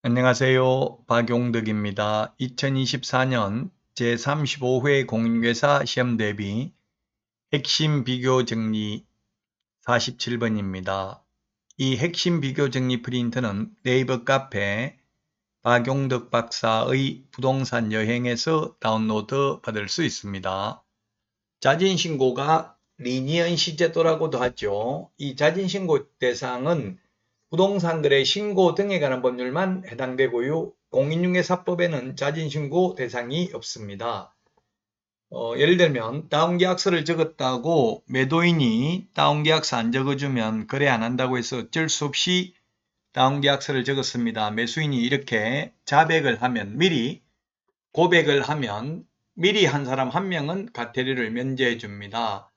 안녕하세요. 박용덕입니다. 2024년 제35회 공인중개사 시험 대비 핵심 비교 정리 47번입니다. 이 핵심 비교 정리 프린트는 네이버 카페 박용덕 박사의 부동산 여행에서 다운로드 받을 수 있습니다. 자진신고가 리니언시 제도라고도 하죠. 이 자진신고 대상은 부동산 거래 신고 등에 관한 법률만 해당되고요. 공인중개사법에는 자진신고 대상이 없습니다. 예를 들면 다운계약서를 적었다고 매도인이 다운계약서 안 적어주면 거래 안 한다고 해서 어쩔 수 없이 다운계약서를 적었습니다. 매수인이 이렇게 자백을 하면 미리 고백을 하면 미리 한 사람 한 명은 과태료를 면제해 줍니다.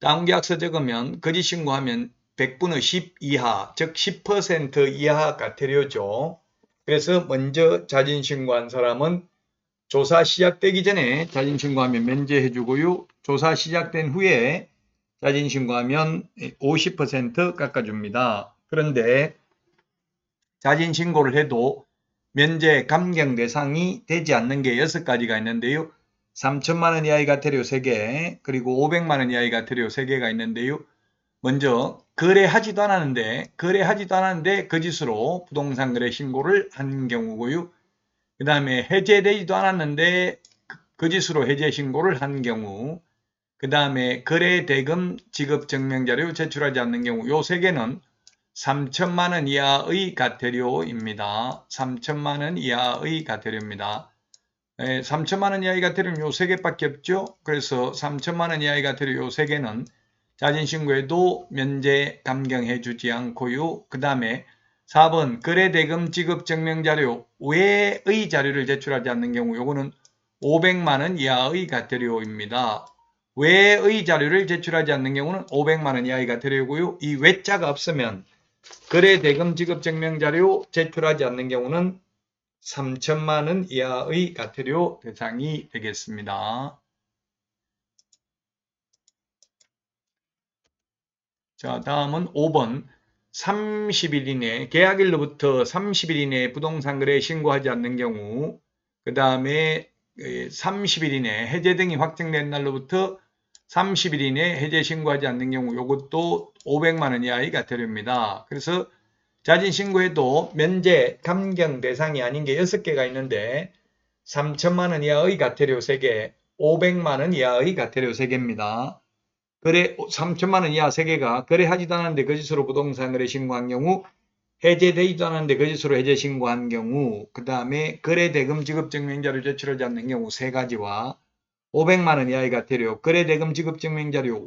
다운계약서 적으면 거짓 신고하면 100분의 10 이하, 즉 10% 이하 과태료죠. 그래서 먼저 자진신고한 사람은 조사 시작되기 전에 자진신고하면 면제해 주고요. 조사 시작된 후에 자진신고하면 50% 깎아줍니다. 그런데 자진신고를 해도 면제 감경 대상이 되지 않는 게 6가지가 있는데요. 3천만 원 이하의 과태료 3개, 그리고 500만 원 이하의 과태료 3개가 있는데요. 먼저 거래하지도 않았는데 거짓으로 부동산 거래 신고를 한 경우고요. 그 다음에 해제되지도 않았는데 거짓으로 해제 신고를 한 경우, 그 다음에 거래 대금 지급 증명자료 제출하지 않는 경우, 요 3개는 3천만 원 이하의 과태료입니다. 3천만 원 이하의 과태료입니다. 3천만 원 이하의 과태료는 요 3개밖에 없죠. 그래서 3천만 원 이하의 과태료 요 3개는 자진신고에도 면제 감경해 주지 않고요. 그 다음에 4번 거래대금 지급 증명자료 외의 자료를 제출하지 않는 경우 요거는 500만 원 이하의 과태료입니다. 외의 자료를 제출하지 않는 경우는 500만 원 이하의 과태료고요. 이 외자가 없으면 거래대금 지급 증명자료 제출하지 않는 경우는 3천만 원 이하의 과태료 대상이 되겠습니다. 자, 다음은 5번. 30일 이내, 계약일로부터 30일 이내에 부동산 거래 신고하지 않는 경우, 그 다음에 30일 이내 해제 등이 확정된 날로부터 30일 이내 해제 신고하지 않는 경우, 이것도 500만 원 이하의 과태료입니다. 그래서 자진 신고해도 면제, 감경 대상이 아닌 게 6개가 있는데 3천만 원 이하의 과태료 3개, 500만 원 이하의 과태료 3개입니다. 거래 3천만 원 이하 3개가 거래하지도 않았는데 거짓으로 부동산 거래 신고한 경우, 해제되지도 않았는데 거짓으로 해제 신고한 경우, 그 다음에 거래대금 지급 증명자료 제출하지 않는 경우 3가지와 500만 원 이하의 과태료, 거래대금 지급 증명자료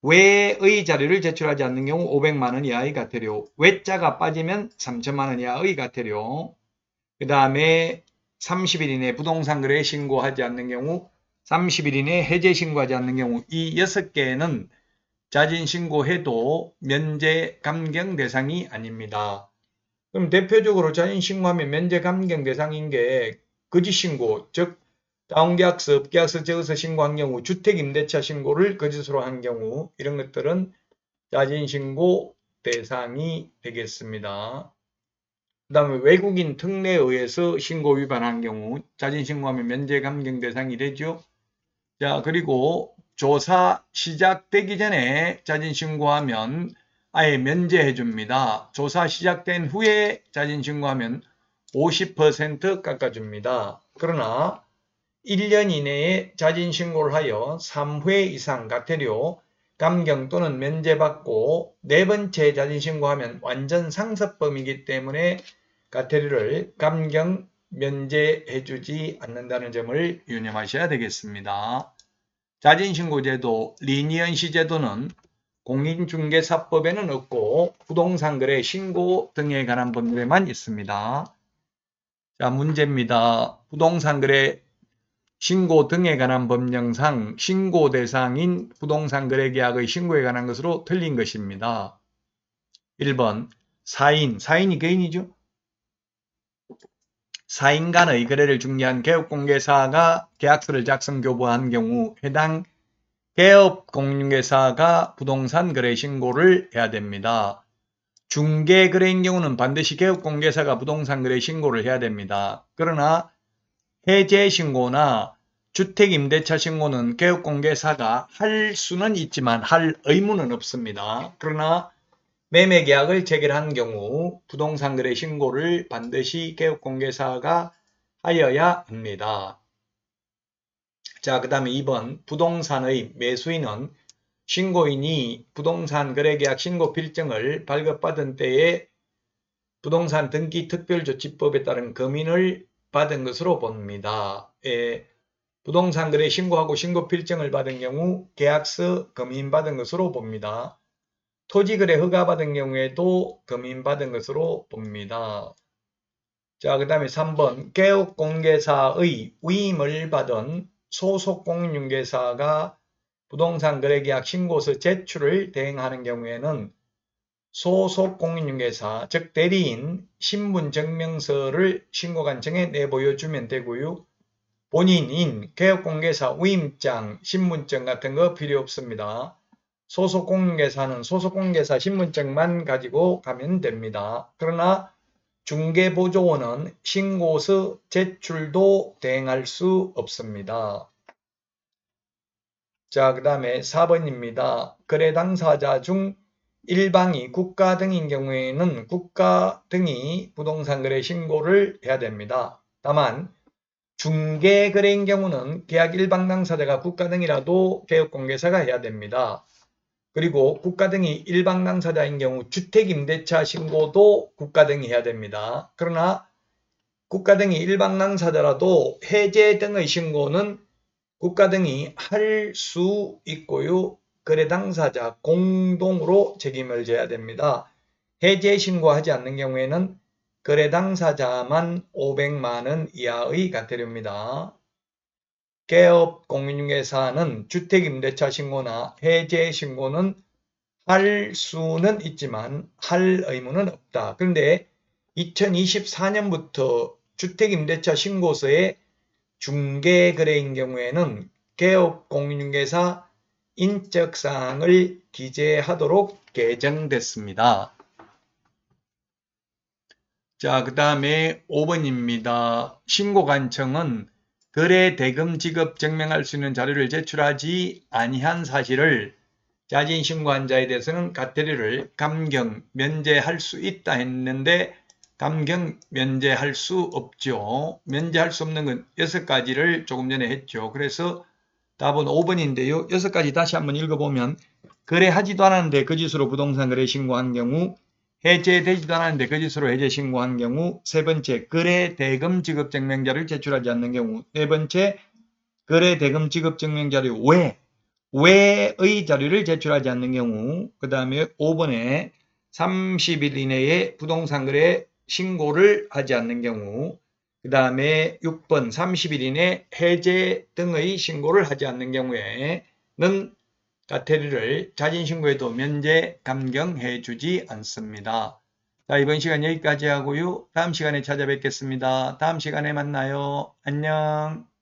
외의 자료를 제출하지 않는 경우 500만 원 이하의 과태료, 외자가 빠지면 3천만 원 이하의 과태료, 그 다음에 30일 이내 부동산 거래 신고하지 않는 경우, 30일 이내 해제 신고하지 않는 경우, 이 6개는 자진 신고해도 면제 감경 대상이 아닙니다. 그럼 대표적으로 자진 신고하면 면제 감경 대상인 게 거짓 신고, 즉 다운계약서, 업계약서 적어서 신고한 경우, 주택임대차 신고를 거짓으로 한 경우, 이런 것들은 자진 신고 대상이 되겠습니다. 그 다음에 외국인 특례에 의해서 신고 위반한 경우 자진 신고하면 면제 감경 대상이 되죠. 자, 그리고 조사 시작되기 전에 자진 신고하면 아예 면제해 줍니다. 조사 시작된 후에 자진 신고하면 50% 깎아줍니다. 그러나 1년 이내에 자진 신고를 하여 3회 이상 과태료 감경 또는 면제받고 4번째 자진 신고하면 완전 상습범이기 때문에 과태료를 감경 면제해주지 않는다는 점을 유념하셔야 되겠습니다. 자진신고제도, 리니언시 제도는 공인중개사법에는 없고 부동산 거래 신고 등에 관한 법률에만 있습니다. 자, 문제입니다. 부동산 거래 신고 등에 관한 법령상 신고 대상인 부동산 거래 계약의 신고에 관한 것으로 틀린 것입니다. 1번 사인이 개인이죠. 사인 간의 거래를 중개한 개업공개사가 계약서를 작성 교부한 경우 해당 개업공개사가 부동산 거래 신고를 해야 됩니다. 중개 거래인 경우는 반드시 개업공개사가 부동산 거래 신고를 해야 됩니다. 그러나 해제 신고나 주택임대차 신고는 개업공개사가 할 수는 있지만 할 의무는 없습니다. 그러나 매매계약을 체결한 경우 부동산 거래 신고를 반드시 개업공개사가 하여야 합니다. 자, 그 다음에 2번 부동산의 매수인은 신고인이 부동산 거래계약 신고 필증을 발급받은 때에 부동산 등기 특별조치법에 따른 검인을 받은 것으로 봅니다. 부동산 거래 신고하고 신고 필증을 받은 경우 계약서 검인 받은 것으로 봅니다. 토지거래 허가 받은 경우에도 검인 받은 것으로 봅니다. 자, 그 다음에 3번 개업공개사의 위임을 받은 소속공인중개사가 부동산 거래계약 신고서 제출을 대행하는 경우에는 소속공인중개사, 즉 대리인 신분증명서를 신고관청에 내보여주면 되고요. 본인인 개업공개사 위임장, 신분증 같은 거 필요 없습니다. 소속공인중개사는 소속공인중개사 신분증만 가지고 가면 됩니다. 그러나 중개보조원은 신고서 제출도 대행할 수 없습니다. 자, 그 다음에 4번입니다. 거래 당사자 중 일방이 국가 등인 경우에는 국가 등이 부동산 거래 신고를 해야 됩니다. 다만 중개 거래인 경우는 계약 일방 당사자가 국가 등이라도 개업공개사가 해야 됩니다. 그리고 국가 등이 일방 당사자인 경우 주택임대차 신고도 국가 등이 해야 됩니다. 그러나 국가 등이 일방 당사자라도 해제 등의 신고는 국가 등이 할 수 있고요. 거래 당사자 공동으로 책임을 져야 됩니다. 해제 신고하지 않는 경우에는 거래 당사자만 500만 원 이하의 과태료입니다. 개업 공인중개사는 주택임대차 신고나 해제 신고는 할 수는 있지만 할 의무는 없다. 그런데 2024년부터 주택임대차 신고서에 중개거래인 경우에는 개업공인중개사 인적사항을 기재하도록 개정됐습니다. 자, 그 다음에 5번입니다. 신고관청은 거래 대금 지급 증명할 수 있는 자료를 제출하지 아니한 사실을 자진 신고한 자에 대해서는 과태료를 감경, 면제할 수 있다 했는데 감경, 면제할 수 없죠. 면제할 수 없는 건 6가지를 조금 전에 했죠. 그래서 답은 5번인데요. 6가지 다시 한번 읽어보면 거래하지도 않았는데 거짓으로 부동산 거래 신고한 경우, 해제되지도 않았는데 거짓으로 해제 신고한 경우, 세 번째 거래 대금 지급 증명자를 제출하지 않는 경우, 네 번째 거래 대금 지급 증명자료 외의 자료를 제출하지 않는 경우, 그 다음에 5번에 30일 이내에 부동산 거래 신고를 하지 않는 경우, 그 다음에 6번 30일 이내 해제 등의 신고를 하지 않는 경우에는 과태료를 자진신고에도 면제, 감경해 주지 않습니다. 자, 이번 시간 여기까지 하고요. 다음 시간에 찾아뵙겠습니다. 다음 시간에 만나요. 안녕.